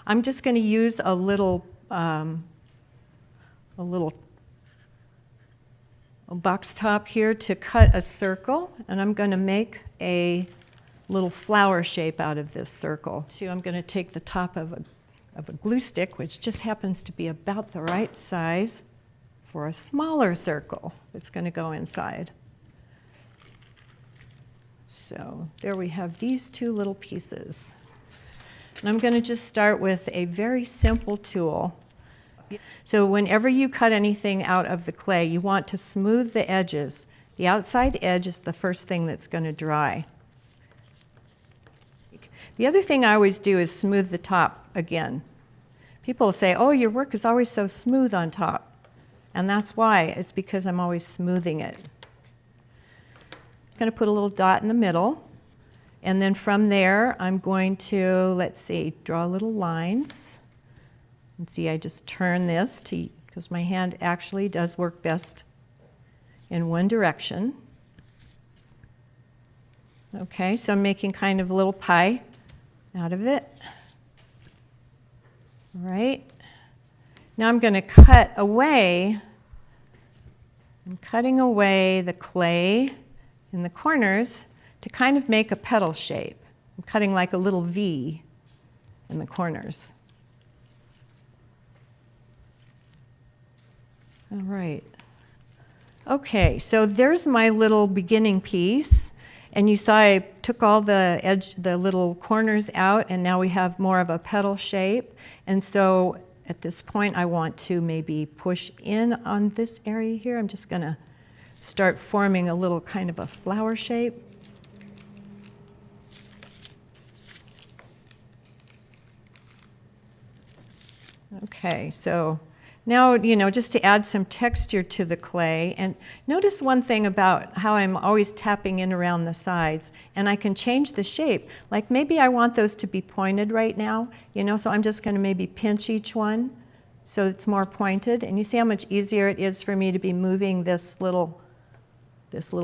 I'm just going to use a little box top here to cut a circle, and I'm going to make a little flower shape out of this circle. So I'm going to take the top of a glue stick, which just happens to be about the right size for a smaller circle that's going to go inside. So there we have these two little pieces. And I'm going to just start with a very simple tool. So whenever you cut anything out of the clay, you want to smooth the edges. The outside edge is the first thing that's going to dry. The other thing I always do is smooth the top again. People say, oh, your work is always so smooth on top. And that's why. It's because I'm always smoothing it. I'm going to put a little dot in the middle. And then from there, I'm going to, let's see, draw little lines. And see, I just turn this because my hand actually does work best in one direction. Okay, so I'm making kind of a little pie out of it. All right. Now I'm going to cut away. I'm cutting away the clay in the corners to kind of make a petal shape. I'm cutting like a little V in the corners. All right. Okay, so there's my little beginning piece. And you saw I took all the little corners out, and now we have more of a petal shape. And so at this point, I want to maybe push in on this area here. I'm just going to start forming a little kind of a flower shape. Okay, so now, just to add some texture to the clay, and notice one thing about how I'm always tapping in around the sides, and I can change the shape. Like maybe I want those to be pointed right now, so I'm just going to maybe pinch each one so it's more pointed. And you see how much easier it is for me to be moving this little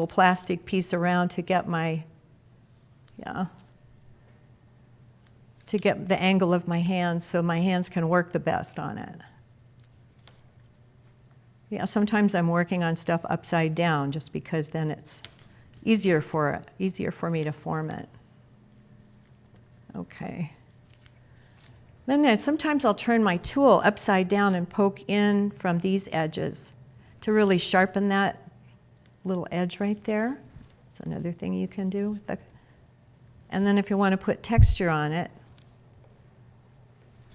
plastic piece around to get to get the angle of my hands so my hands can work the best on it. Yeah, sometimes I'm working on stuff upside down just because then it's easier for me to form it. Okay. Then sometimes I'll turn my tool upside down and poke in from these edges to really sharpen that little edge right there. That's another thing you can do. And then if you want to put texture on it,